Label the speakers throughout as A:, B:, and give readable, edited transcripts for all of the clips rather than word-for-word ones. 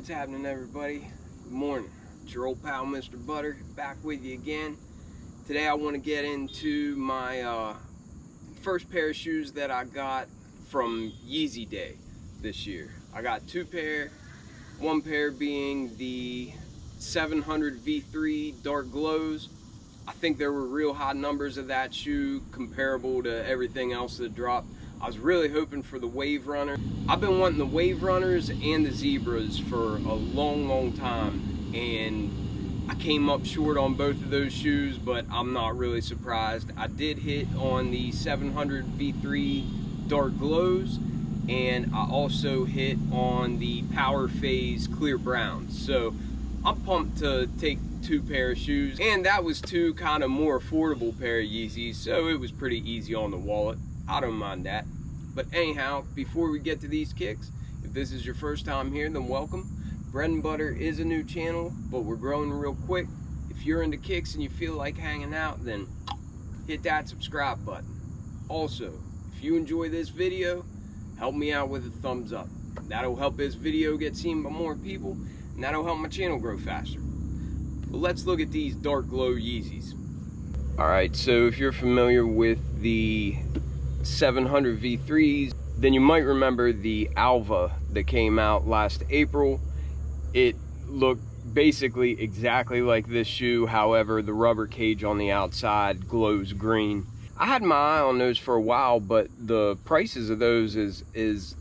A: what's happening, everybody? Good morning. It's your old pal Mr. Butter, back with you again. Today I want to get into my first pair of shoes that I got from Yeezy Day this year. I got two pair, one pair being the 700 V3 Dark Glows. I think there were real high numbers of that shoe comparable to everything else that dropped. I was really hoping for the Wave Runner. I've been wanting the Wave Runners and the Zebras for a long time, and I came up short on both of those shoes, but I'm not really surprised. I did hit on the 700 V3 Dark Glows, and I also hit on the Power Phase Clear Browns. So I'm pumped to take two pair of shoes, and that was two kind of more affordable pair of Yeezys, so it was pretty easy on the wallet. I don't mind that. But anyhow, before we get to these kicks, if this is your first time here, then welcome. Bread and Butter is a new channel, but we're growing real quick. If you're into kicks and you feel like hanging out, then hit that subscribe button. Also, if you enjoy this video, help me out with a thumbs up. That'll help this video get seen by more people, and that'll help my channel grow faster. But let's look at these Dark Glow Yeezys. Alright, so if you're familiar with the 700 V3s, then you might remember the Alva that came out last April. It looked basically exactly like this shoe, however the rubber cage on the outside glows green. I had my eye on those for a while, but the prices of those is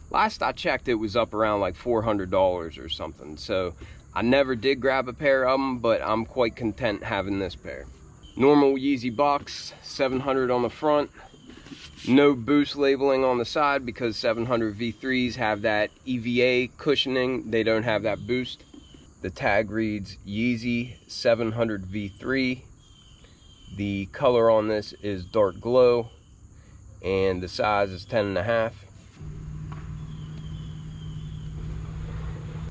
A: last I checked it was up around like $400 or something, so I never did grab a pair of them, but I'm quite content having this pair. Normal Yeezy box, 700 on the front. No boost labeling on the side because 700 V3s have that EVA cushioning. They don't have that boost. The tag reads Yeezy 700 V3. The color on this is Dark Glow, and the size is 10.5.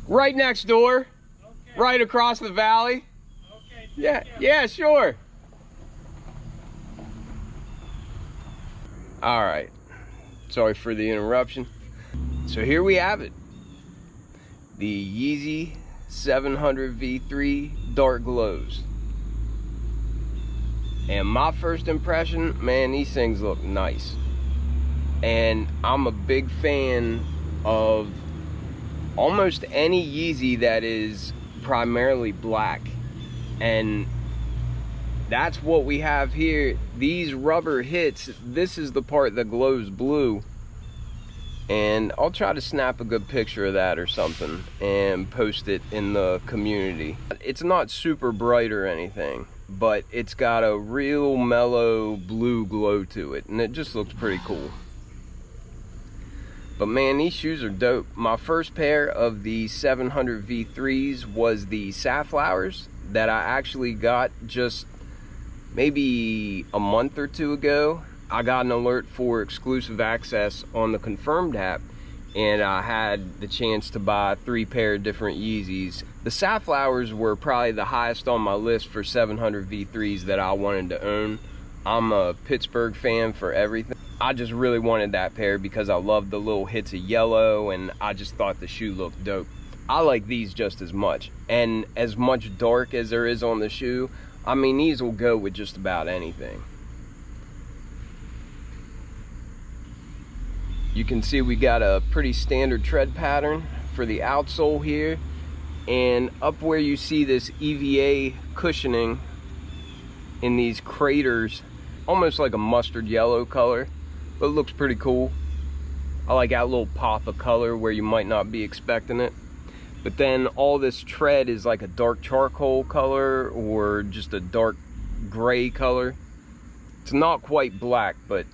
A: Right next door. Okay. Right across the valley. Okay. Yeah, sure. All right, sorry for the interruption. So here we have it, the Yeezy 700 V3 Dark Glows. And my first impression, man, these things look nice. And I'm a big fan of almost any Yeezy that is primarily black. And that's what we have here. These rubber hits, this is the part that glows blue. And I'll try to snap a good picture of that or something and post it in the community. It's not super bright or anything, but it's got a real mellow blue glow to it, and it just looks pretty cool. But man, these shoes are dope. My first pair of the 700 V3s was the Safflowers that I actually got just maybe a month or two ago. I got an alert for exclusive access on the Confirmed app, and I had the chance to buy 3 pair of different Yeezys. The Safflowers were probably the highest on my list for 700 V3s that I wanted to own. I'm a Pittsburgh fan for everything. I just really wanted that pair because I loved the little hits of yellow, and I just thought the shoe looked dope. I like these just as much, and as much dark as there is on the shoe, I mean, these will go with just about anything. You can see we got a pretty standard tread pattern for the outsole here, and up where you see this EVA cushioning in these craters, almost like a mustard yellow color, but it looks pretty cool. I like that little pop of color where you might not be expecting it. But then all this tread is like a dark charcoal color or just a dark gray color. It's not quite black, but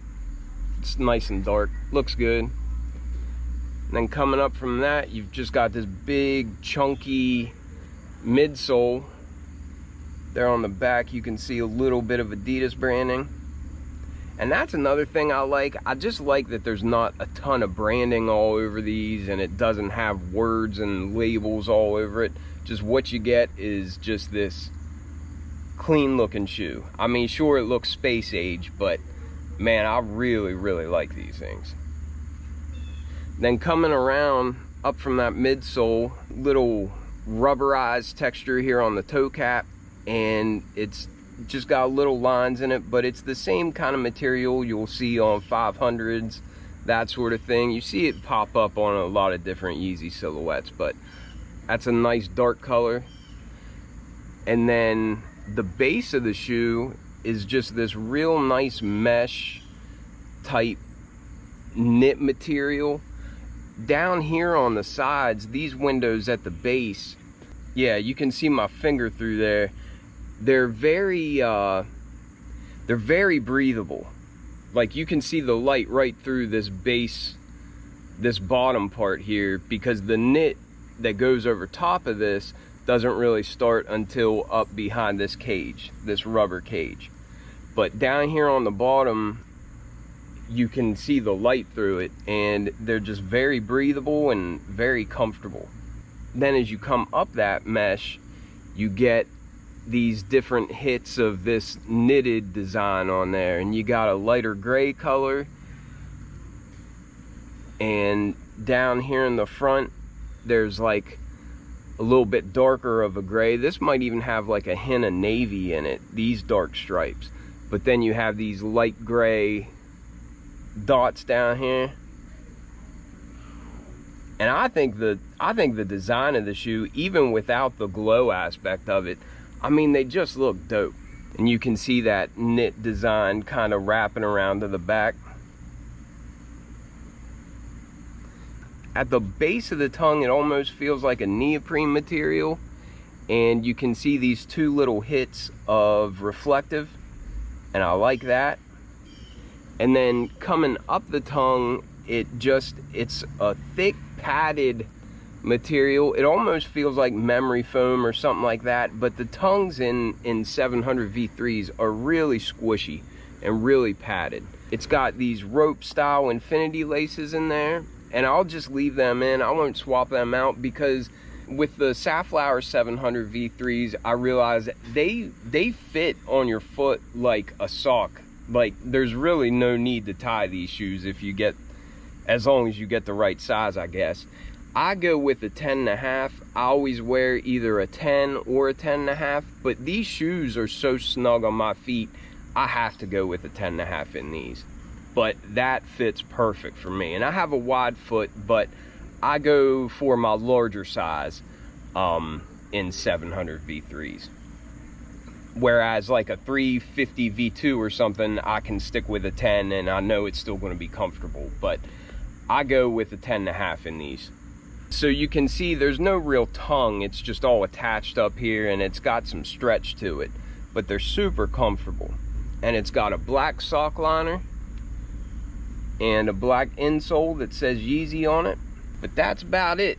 A: it's nice and dark. Looks good. And then coming up from that, you've just got this big chunky midsole. There on the back you can see a little bit of Adidas branding. And that's another thing I like. I just like that there's not a ton of branding all over these, and it doesn't have words and labels all over it. Just what you get is just this clean looking shoe. I mean, sure, it looks space age, but man, I really like these things. Then coming around up from that midsole, little rubberized texture here on the toe cap, and it's just got little lines in it, but it's the same kind of material you'll see on 500s, that sort of thing. You see it pop up on a lot of different Yeezy silhouettes, but that's a nice dark color. And then the base of the shoe is just this real nice mesh type knit material. Down here on the sides, these windows at the base, yeah, you can see my finger through there. They're very breathable. Like, you can see the light right through this base, this bottom part here, because the knit that goes over top of this doesn't really start until up behind this cage, this rubber cage. But down here on the bottom, you can see the light through it, and they're just very breathable and very comfortable. Then as you come up that mesh, you get these different hits of this knitted design on there, and you got a lighter gray color, and down here in the front there's like a little bit darker of a gray. This might even have like a hint of navy in it, these dark stripes. But then you have these light gray dots down here. And I think the design of the shoe, even without the glow aspect of it, I mean, they just look dope. And you can see that knit design kind of wrapping around to the back. At the base of the tongue, it almost feels like a neoprene material, and you can see these two little hits of reflective, and I like that. And then coming up the tongue, it's a thick padded material. It almost feels like memory foam or something like that, but the tongues in 700 V3s are really squishy and really padded. It's got these rope style infinity laces in there, and I'll just leave them in. I won't swap them out, because with the Safflower 700 V3s, I realized they fit on your foot like a sock. Like, there's really no need to tie these shoes as long as you get the right size, I guess. I go with a 10.5. I always wear either a 10 or a 10.5, but these shoes are so snug on my feet, I have to go with a 10.5 in these. But that fits perfect for me. And I have a wide foot, but I go for my larger size in 700 V3s. Whereas like a 350 V2 or something, I can stick with a 10 and I know it's still going to be comfortable. But I go with a 10.5 in these. So you can see there's no real tongue. It's just all attached up here, and it's got some stretch to it. But they're super comfortable. And it's got a black sock liner and a black insole that says Yeezy on it. But that's about it.